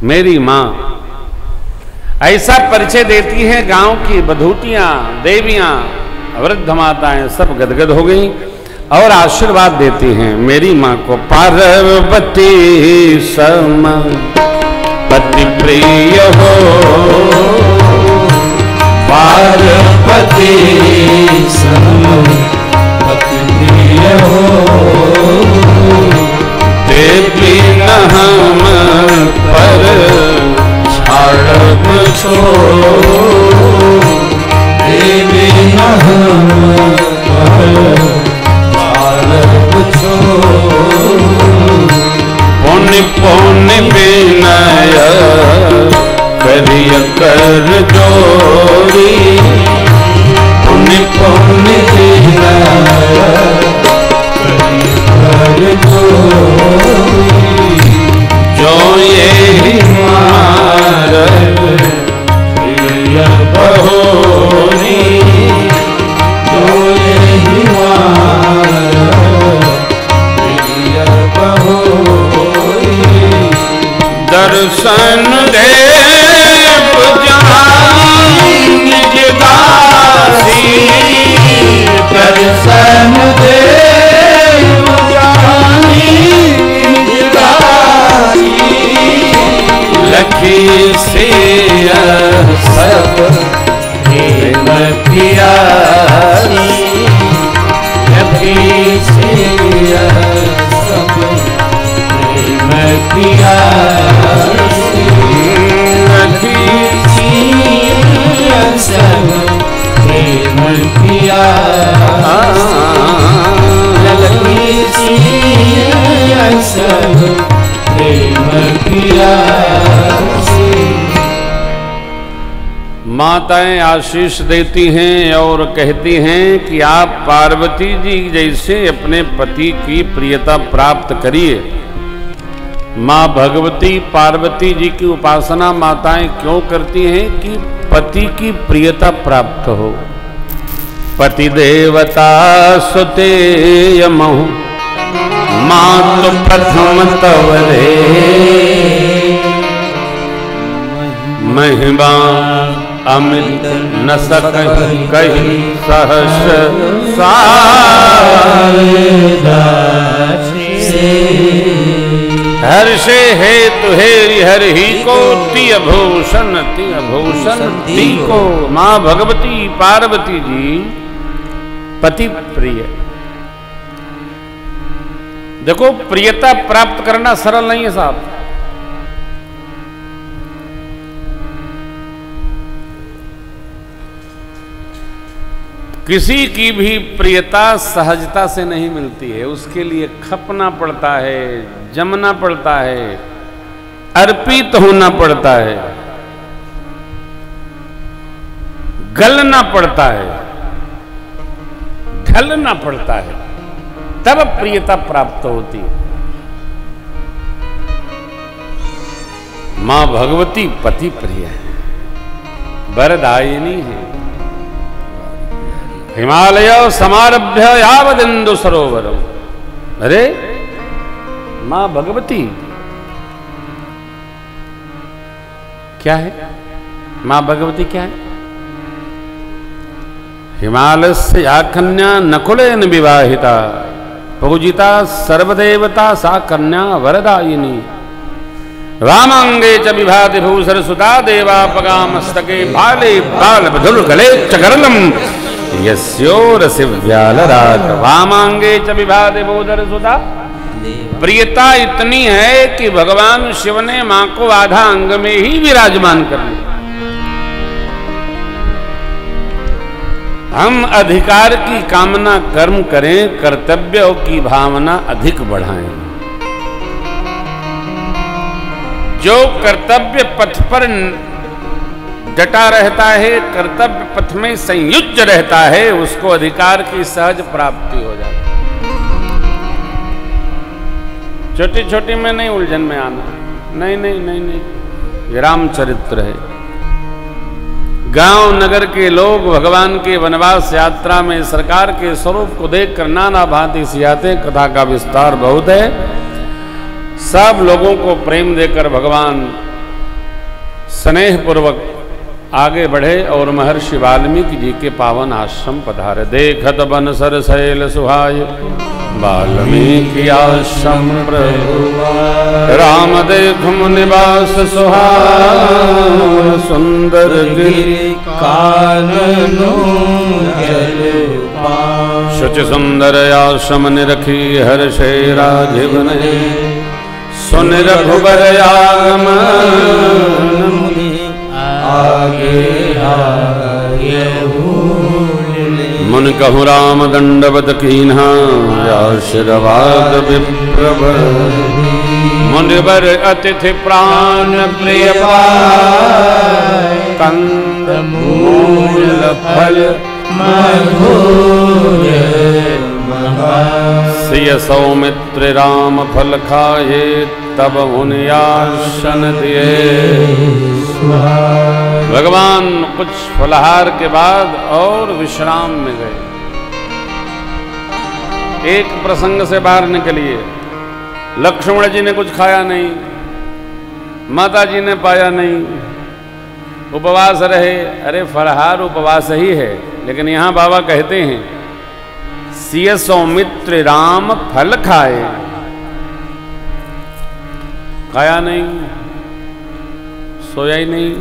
मेरी माँ। ऐसा परिचय देती हैं गांव की बधूटियां, देवियां, वृद्ध माताएं सब गदगद हो गई और आशीर्वाद देती हैं मेरी माँ को। पार्वती सम पति प्रिय हो, पार्वती सम पति प्रिय हो, देवी न हम पर छाड़ब छोड़, देवी न हम पर छाड़ब छोड़, पुण्य पुण्य विनय करिय कर जोरी, पुण्य पुण्य विनय करिय कर जोरी, जो ये मारत प्रिय बहोरी, जो ये मारत प्रिय बहोरी, दर्शन देव जहाँ निज दासी, दर्शन देव जहाँ निज दासी, लखी से सब प्रेम प्यारी, लखी से सब प्रेम प्यारी, लखी से सब प्रेम प्यारी, लखी से सब प्रेम प्यारी। माताएं आशीष देती हैं और कहती हैं कि आप पार्वती जी जैसे अपने पति की प्रियता प्राप्त करिए। माँ भगवती पार्वती जी की उपासना माताएं क्यों करती हैं? कि पति की प्रियता प्राप्त हो। पति देवता सुते महु मातु प्रथम तवरे, महिमा अमित न सकहि कहि सहस हर्षे हेतु हेरि हरि को तिय भूषण ती को। माँ भगवती पार्वती जी पति प्रिय। देखो प्रियता प्राप्त करना सरल नहीं है साहब। किसी की भी प्रियता सहजता से नहीं मिलती है, उसके लिए खपना पड़ता है, जमना पड़ता है, अर्पित होना पड़ता है, गलना पड़ता है, ढलना पड़ता है, तब प्रियता प्राप्त होती है। मां भगवती पति प्रिय है, वरदायिनी है। हिमालय समारभ्य यावदिंदु सरोवरम। अरे मां भगवती क्या है? मां भगवती क्या है? हिमालय से या कन्या नकुलेन विवाहिता, पूजिता सर्वदेवता सा कन्या वरदायिनी। वामांगे च विभाति भूषर सुता देवापगा मस्तके भाले बाल बधुल गले चकरलम यस्योरसिव्यालराग। वामांगे च विभाति भूषर सुता। प्रियता इतनी है कि भगवान शिव ने मां को आधा अंग में ही विराजमान कर लिया। हम अधिकार की कामना कर्म करें, कर्तव्यों की भावना अधिक बढ़ाएं। जो कर्तव्य पथ पर डटा रहता है, कर्तव्य पथ में संयुक्त रहता है, उसको अधिकार की सहज प्राप्ति हो जाती है। छोटी छोटी में नहीं उलझन में आना, नहीं नहीं नहीं नहीं, ये रामचरित्र है। गांव नगर के लोग भगवान के वनवास यात्रा में सरकार के स्वरूप को देखकर नाना भांति सियाते। कथा का विस्तार बहुत है। सब लोगों को प्रेम देकर भगवान स्नेह पूर्वक आगे बढ़े और महर्षि वाल्मीकि जी के पावन आश्रम पधारे। देखत बन सर शैल सुहाय वाल्मीकि आश्रम प्रभु, राम देख मुनिवास सुहाय सुंदर गिरि काननो जल शुचि सुंदर आश्रम निरखी हर्षे राजीव ने, सुन रघुबर आगमन आगे आगे मुन कहु राम दंडवत कीन्हा, आशीर्वाद विप्रभ मुनिवर अतिथि प्राण प्रिय पाय, कंद मूल फल मधुर सिय सौमित्र राम फल खाए, तब मुनि आसन दिए। भगवान कुछ फलहार के बाद और विश्राम में गए। एक प्रसंग से बाहर निकलिए। लक्ष्मण जी ने कुछ खाया नहीं, माता जी ने पाया नहीं, उपवास रहे। अरे फलहार उपवास ही है, लेकिन यहां बाबा कहते हैं सिय सौमित्र राम फल खाए, खाया नहीं, सोया ही नहीं।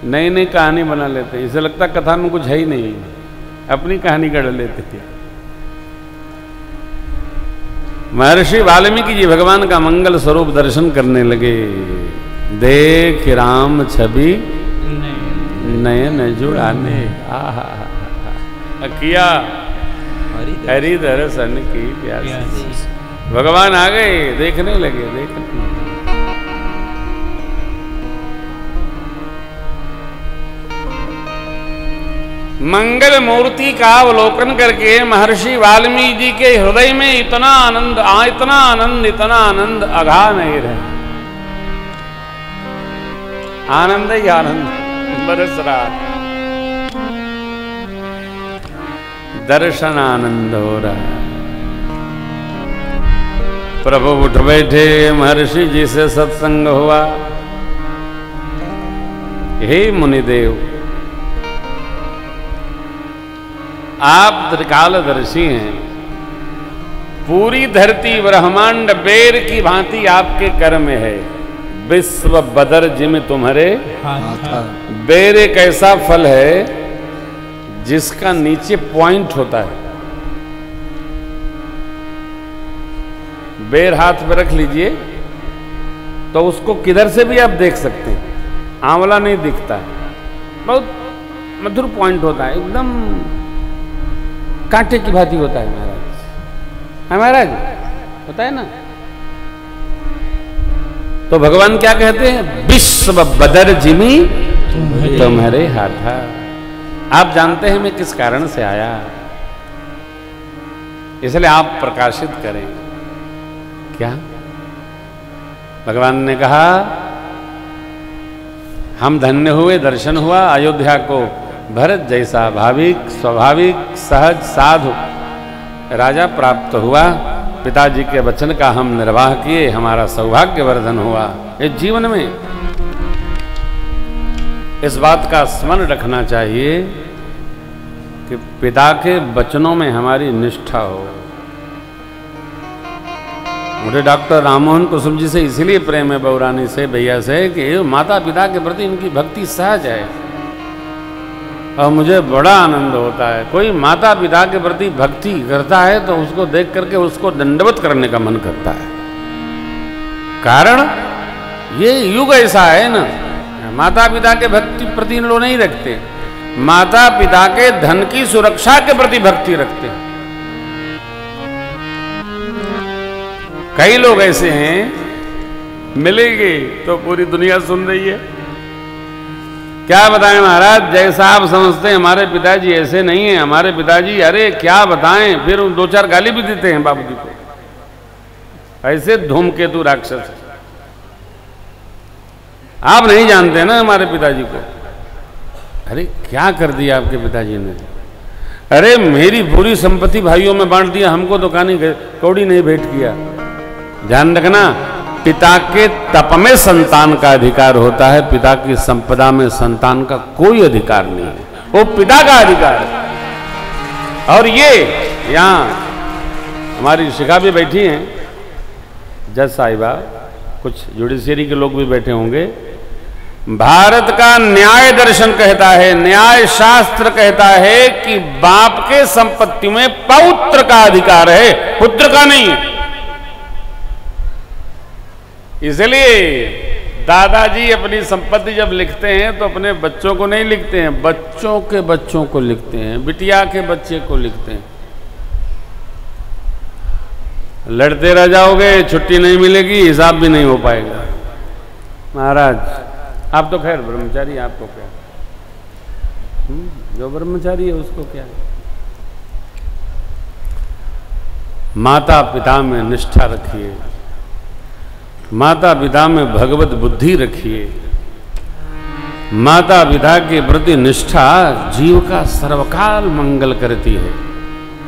नई नई कहानी बना लेते हैं, इसे लगता कथा में कुछ है ही नहीं, अपनी कहानी गढ़ लेते थे। महर्षि वाल्मीकि जी भगवान का मंगल स्वरूप दर्शन करने लगे। देख राम छवि नयन जुड़ाने, आहा किया हरि दर्शन की प्यास। भगवान आ गए, देखने लगे, देखने। मंगल मूर्ति का अवलोकन करके महर्षि वाल्मीकि जी के हृदय में इतना आनंद अघा नहीं रहे। आनंद ही आनंद बरस रहा, दर्शन आनंद हो रहा। प्रभु उठ बैठे, महर्षि जी से सत्संग हुआ। हे मुनिदेव, आप त्रिकालदर्शी हैं। पूरी धरती ब्रह्मांड बेर की भांति आपके कर में है। विश्व बदर जिम तुम्हारे बेर एक ऐसा फल है जिसका नीचे पॉइंट होता है। बेर हाथ में रख लीजिए तो उसको किधर से भी आप देख सकते हैं, आंवला नहीं दिखता है, बहुत मधुर पॉइंट होता है, एकदम कांटे की भांति होता है महाराज। महाराज होता है ना। तो भगवान क्या कहते हैं, विश्व बदर जिमी तुम्हारे हाथा। आप जानते हैं मैं किस कारण से आया, इसलिए आप प्रकाशित करें। क्या भगवान ने कहा, हम धन्य हुए, दर्शन हुआ, अयोध्या को भरत जैसा भाविक स्वाभाविक सहज साधु राजा प्राप्त हुआ। पिताजी के वचन का हम निर्वाह किए, हमारा सौभाग्य वर्धन हुआ। इस जीवन में इस बात का स्मरण रखना चाहिए कि पिता के वचनों में हमारी निष्ठा हो। मुझे डॉक्टर राममोहन कुसुम जी से इसीलिए प्रेम है, बौरानी से, भैया से, कि माता पिता के प्रति इनकी भक्ति सहज है और मुझे बड़ा आनंद होता है। कोई माता पिता के प्रति भक्ति करता है तो उसको देख करके उसको दंडवत करने का मन करता है। कारण ये युग ऐसा है ना, माता पिता के भक्ति प्रति इन लोग नहीं रखते, माता पिता के धन की सुरक्षा के प्रति भक्ति रखते हैं। कई लोग ऐसे हैं, मिलेंगे तो पूरी दुनिया सुन रही है। क्या बताएं महाराज, जैसा आप समझते हैं हमारे पिताजी ऐसे नहीं हैं। हमारे पिताजी, अरे क्या बताएं, फिर दो चार गाली भी देते हैं बाबूजी को। ऐसे धूमकेतु राक्षस आप नहीं जानते ना हमारे पिताजी को। अरे क्या कर दिया आपके पिताजी ने, अरे मेरी पूरी संपत्ति भाइयों में बांट दिया, हमको तो कौड़ी नहीं भेंट किया। ध्यान रखना, पिता के तप में संतान का अधिकार होता है, पिता की संपदा में संतान का कोई अधिकार नहीं है, वो पिता का अधिकार है। और ये यहाँ हमारी शिखा भी बैठी हैं, जज साहिबा, कुछ जुडिशियरी के लोग भी बैठे होंगे। भारत का न्याय दर्शन कहता है, न्याय शास्त्र कहता है कि बाप के संपत्ति में पौत्र का अधिकार है, पुत्र का नहीं है। इसलिए दादाजी अपनी संपत्ति जब लिखते हैं तो अपने बच्चों को नहीं लिखते हैं, बच्चों के बच्चों को लिखते हैं, बिटिया के बच्चे को लिखते हैं। लड़ते रह जाओगे, छुट्टी नहीं मिलेगी, हिसाब भी नहीं हो पाएगा। महाराज आप तो खैर ब्रह्मचारी, आपको क्या, जो ब्रह्मचारी है उसको क्या। माता पिता में निष्ठा रखिए, माता पिता में भगवत बुद्धि रखिए। माता पिता के प्रति निष्ठा जीव का सर्वकाल मंगल करती है।